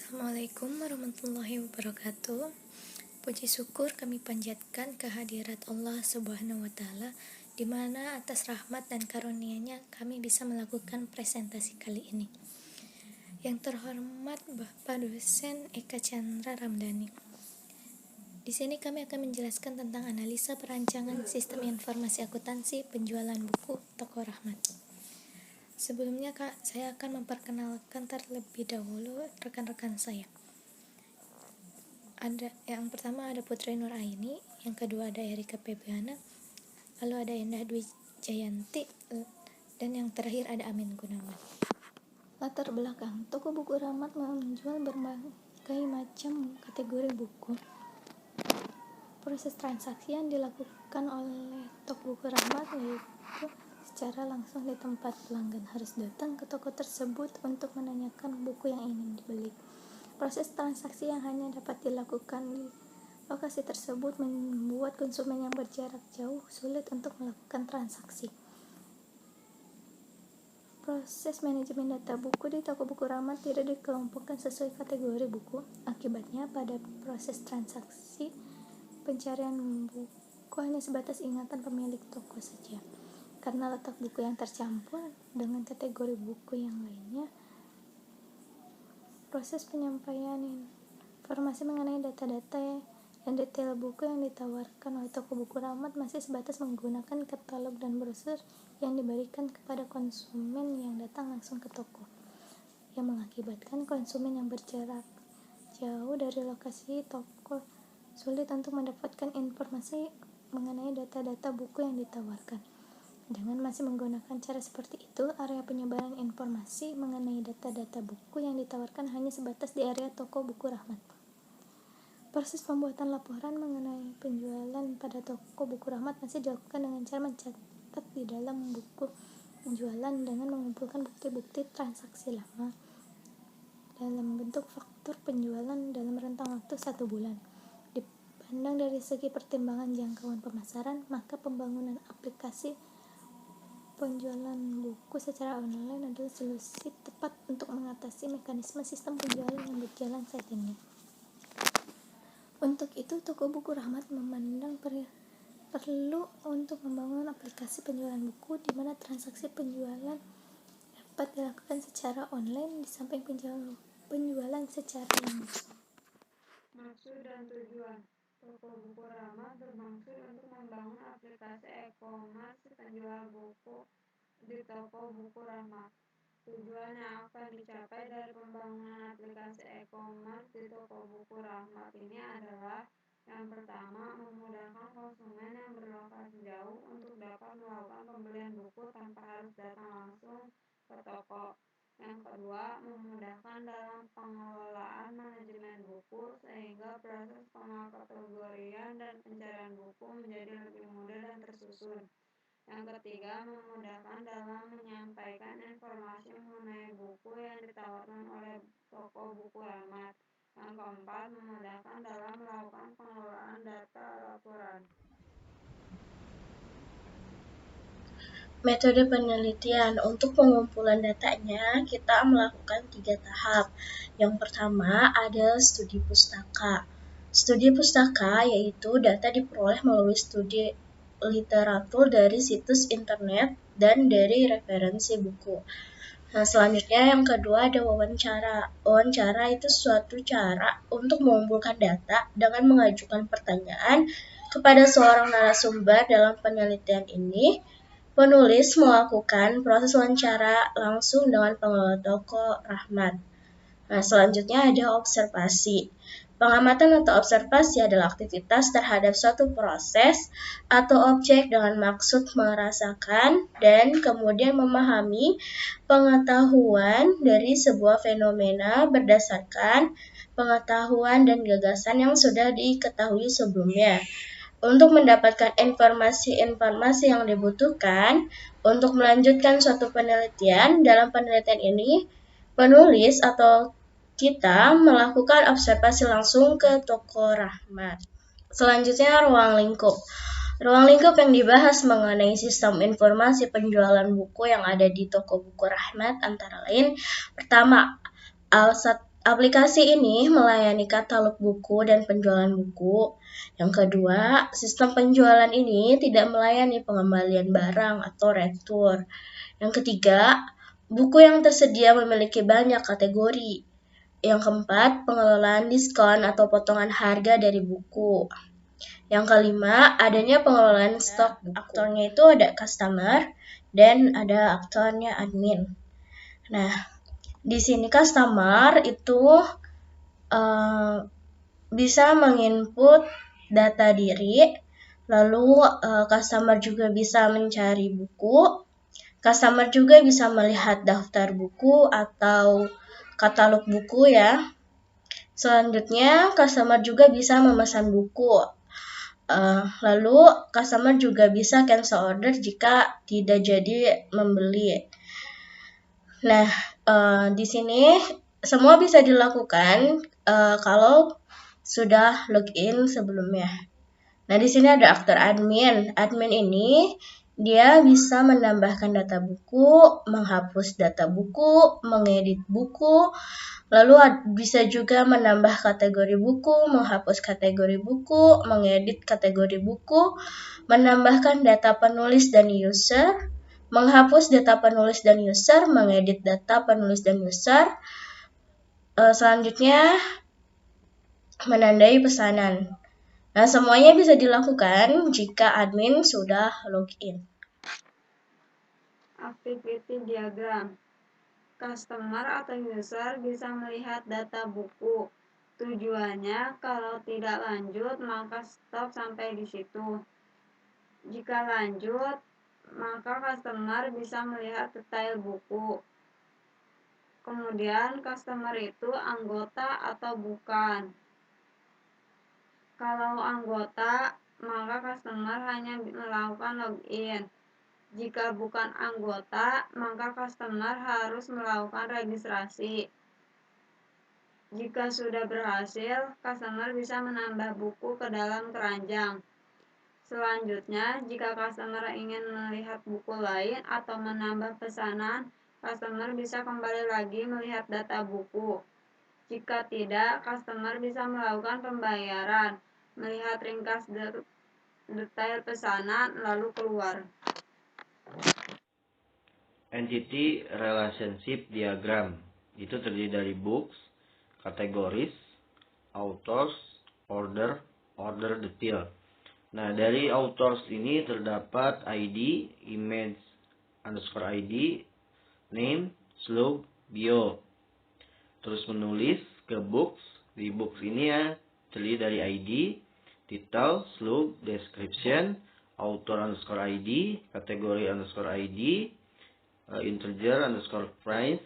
Assalamualaikum warahmatullahi wabarakatuh. Puji syukur kami panjatkan kehadirat Allah Subhanahu wa Ta'ala, di mana atas rahmat dan karunia-Nya kami bisa melakukan presentasi kali ini. Yang terhormat Bapak Dosen Eka Chandra Ramdhani. Di sini kami akan menjelaskan tentang analisa perancangan sistem informasi akuntansi penjualan buku Toko Rahmat. Sebelumnya saya akan memperkenalkan terlebih dahulu rekan-rekan saya. Yang pertama ada Putri Nur Aini, yang kedua ada Erika Febriana, lalu ada Endah Dwi Jayanti, dan yang terakhir ada Amin Gunawan. Latar belakang, toko buku Rahmat menjual berbagai macam kategori buku. Proses transaksi yang dilakukan oleh toko buku Rahmat yaitu secara langsung di tempat pelanggan harus datang ke toko tersebut untuk menanyakan buku yang ingin dibeli. Proses transaksi yang hanya dapat dilakukan di lokasi tersebut membuat konsumen yang berjarak jauh sulit untuk melakukan transaksi. Proses manajemen data buku di toko buku Rahmat tidak dikelompokkan sesuai kategori buku. Akibatnya, pada proses transaksi, pencarian buku hanya sebatas ingatan pemilik toko saja. Karena letak buku yang tercampur dengan kategori buku yang lainnya, proses penyampaian informasi mengenai data-data dan detail buku yang ditawarkan oleh toko buku Rahmat masih sebatas menggunakan katalog dan brosur yang diberikan kepada konsumen yang datang langsung ke toko, yang mengakibatkan konsumen yang berjarak jauh dari lokasi toko sulit untuk mendapatkan informasi mengenai data-data buku yang ditawarkan. Dengan masih menggunakan cara seperti itu, area penyebaran informasi mengenai data-data buku yang ditawarkan hanya sebatas di area toko buku Rahmat. Proses pembuatan laporan mengenai penjualan pada toko buku Rahmat masih dilakukan dengan cara mencatat di dalam buku penjualan dengan mengumpulkan bukti-bukti transaksi lama dalam bentuk faktur penjualan dalam rentang waktu 1 bulan. Dipandang dari segi pertimbangan jangkauan pemasaran, maka pembangunan aplikasi penjualan buku secara online adalah solusi tepat untuk mengatasi mekanisme sistem penjualan yang berjalan saat ini. Untuk itu, toko buku Rahmat memandang perlu untuk membangun aplikasi penjualan buku di mana transaksi penjualan dapat dilakukan secara online di samping penjualan secara langsung. Maksud dan tujuan toko buku Rahmat bermaksud untuk membangun aplikasi e-commerce penjual buku di toko buku Rahmat. Tujuan yang akan dicapai dari pembangunan aplikasi e-commerce di toko buku Rahmat ini adalah: yang pertama, memudahkan konsumen yang berlokasi jauh untuk dapat melakukan pembelian buku tanpa harus datang langsung ke toko. Yang kedua, memudahkan dalam pengelolaan manajemen buku sehingga proses pengkategorian dan pencarian buku menjadi lebih mudah dan tersusun. Yang ketiga, memudahkan dalam menyampaikan informasi mengenai buku yang ditawarkan oleh toko buku Rahmat. Yang keempat, memudahkan dalam melakukan pengelolaan data laporan. Metode penelitian untuk pengumpulan datanya kita melakukan 3 tahap. Yang pertama ada studi pustaka. Studi pustaka yaitu data diperoleh melalui studi literatur dari situs internet dan dari referensi buku. Nah, selanjutnya yang kedua ada wawancara. Wawancara itu suatu cara untuk mengumpulkan data dengan mengajukan pertanyaan kepada seorang narasumber. Dalam penelitian ini, penulis melakukan proses wawancara langsung dengan pengelola toko Rahmat. Nah, selanjutnya ada observasi. Pengamatan atau observasi adalah aktivitas terhadap suatu proses atau objek dengan maksud merasakan dan kemudian memahami pengetahuan dari sebuah fenomena berdasarkan pengetahuan dan gagasan yang sudah diketahui sebelumnya. Untuk mendapatkan informasi-informasi yang dibutuhkan untuk melanjutkan suatu penelitian, dalam penelitian ini, penulis atau kita melakukan observasi langsung ke toko Rahmat. Selanjutnya, ruang lingkup. Ruang lingkup yang dibahas mengenai sistem informasi penjualan buku yang ada di toko buku Rahmat antara lain: pertama, aplikasi ini melayani katalog buku dan penjualan buku. Yang kedua, sistem penjualan ini tidak melayani pengembalian barang atau retur. Yang ketiga, buku yang tersedia memiliki banyak kategori. Yang keempat, pengelolaan diskon atau potongan harga dari buku. Yang kelima, adanya pengelolaan stok buku. Aktornya itu ada customer dan ada aktornya admin. Nah, di sini customer itu bisa menginput data diri, lalu customer juga bisa mencari buku, customer juga bisa melihat daftar buku atau katalog buku ya. Selanjutnya, customer juga bisa memesan buku. Lalu, customer juga bisa cancel order jika tidak jadi membeli. Nah, di sini semua bisa dilakukan kalau sudah login sebelumnya. Nah, di sini ada aktor admin. Admin ini dia bisa menambahkan data buku, menghapus data buku, mengedit buku, lalu bisa juga menambah kategori buku, menghapus kategori buku, mengedit kategori buku, menambahkan data penulis dan user, menghapus data penulis dan user, mengedit data penulis dan user. Selanjutnya, menandai pesanan. Nah, semuanya bisa dilakukan jika admin sudah login. Activity diagram. Customer atau user bisa melihat data buku. Tujuannya, kalau tidak lanjut, maka stop sampai di situ. Jika lanjut, maka customer bisa melihat detail buku. Kemudian, customer itu anggota atau bukan. Kalau anggota, maka customer hanya melakukan login. Jika bukan anggota, maka customer harus melakukan registrasi. Jika sudah berhasil, customer bisa menambah buku ke dalam keranjang. Selanjutnya, jika customer ingin melihat buku lain atau menambah pesanan, customer bisa kembali lagi melihat data buku. Jika tidak, customer bisa melakukan pembayaran, melihat ringkas detail pesanan, lalu keluar. Entity Relationship Diagram itu terdiri dari books, kategoris, authors, order, order detail. Nah, dari authors ini terdapat ID, image underscore ID, name, slug, bio. Terus menulis ke books. Di books ini ya terdiri dari ID, title, slug, description, author underscore ID, kategori underscore ID, integer underscore price,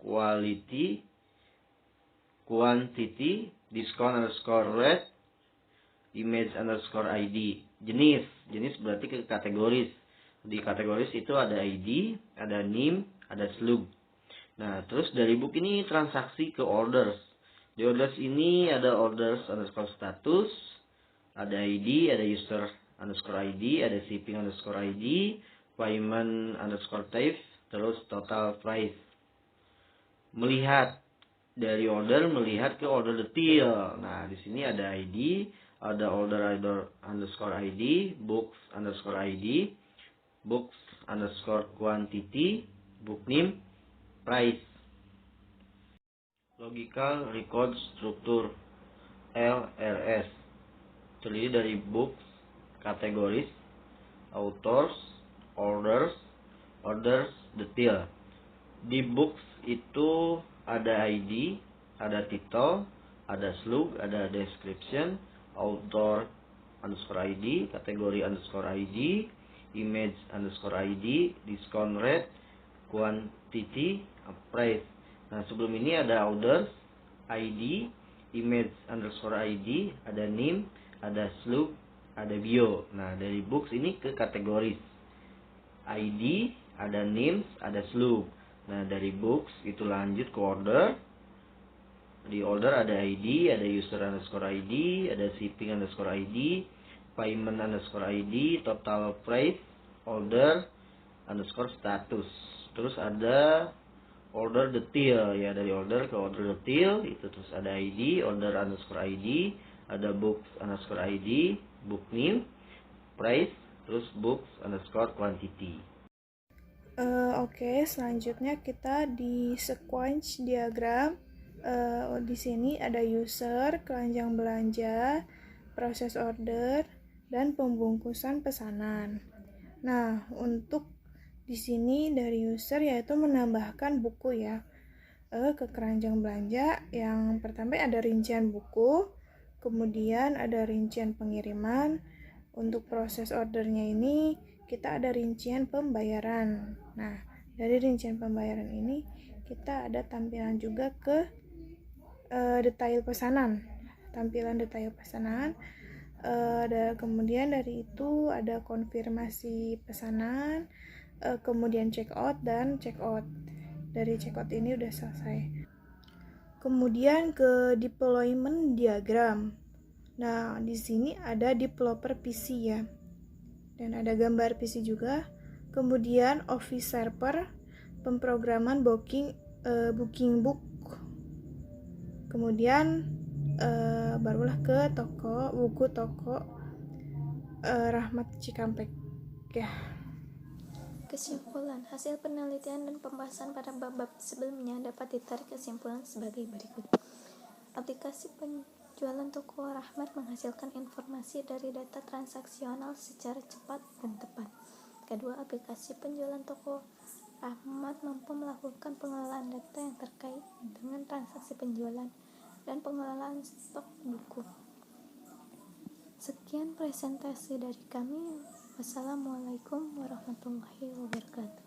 quality, quantity, discount underscore rate, image underscore ID. Jenis berarti ke kategoris. Di kategoris itu ada ID, ada name, ada slug. Nah, terus dari book ini transaksi ke orders. Di orders ini ada orders underscore status, ada ID, ada user underscore ID, ada shipping underscore ID, payment underscore type, terus total price. Melihat dari order, melihat ke order detail. Nah, di sini ada ID, ada order underscore ID, books underscore ID, books underscore quantity, book name, price. Logical Record Structure LRS terdiri dari books, kategoris, authors, orders, orders detail. Di books itu ada ID, ada title, ada slug, ada description, author underscore ID, kategori underscore ID, image underscore ID, discount rate, quantity, price. Nah, sebelum ini ada orders, ID, image underscore ID, ada name, ada slug, ada bio. Nah, dari books ini ke kategoris. ID, ada names, ada slug. Nah, dari books itu lanjut ke order. Di order ada ID, ada user underscore ID, ada shipping underscore ID, payment underscore ID, total price, order underscore status. Terus ada order detail, ya dari order ke order detail itu, terus ada ID, order underscore ID, ada books underscore ID, book name, price, terus books underscore quantity. Oke, selanjutnya kita di sequence diagram. Di sini ada user, keranjang belanja, proses order, dan pembungkusan pesanan. Nah, untuk di sini dari user yaitu menambahkan buku ya ke keranjang belanja. Yang pertama ada rincian buku, kemudian ada rincian pengiriman. Untuk proses ordernya ini kita ada rincian pembayaran. Nah, dari rincian pembayaran ini kita ada tampilan juga ke detail pesanan. Tampilan detail pesanan. Kemudian dari itu ada konfirmasi pesanan, kemudian check out dan check out. Dari check out ini udah selesai. Kemudian ke deployment diagram. Nah, di sini ada developer PC ya. Dan ada gambar PC juga. Kemudian Office server, pemrograman booking book. Kemudian barulah ke buku toko Rahmat Cikampek. Ya. Kesimpulan, hasil penelitian dan pembahasan pada bab-bab sebelumnya dapat ditarik kesimpulan sebagai berikut. Aplikasi penjualan toko Rahmat menghasilkan informasi dari data transaksional secara cepat dan tepat. Kedua, aplikasi penjualan toko Rahmat mampu melakukan pengelolaan data yang terkait dengan transaksi penjualan dan pengelolaan stok buku. Sekian presentasi dari kami. Wassalamualaikum warahmatullahi wabarakatuh.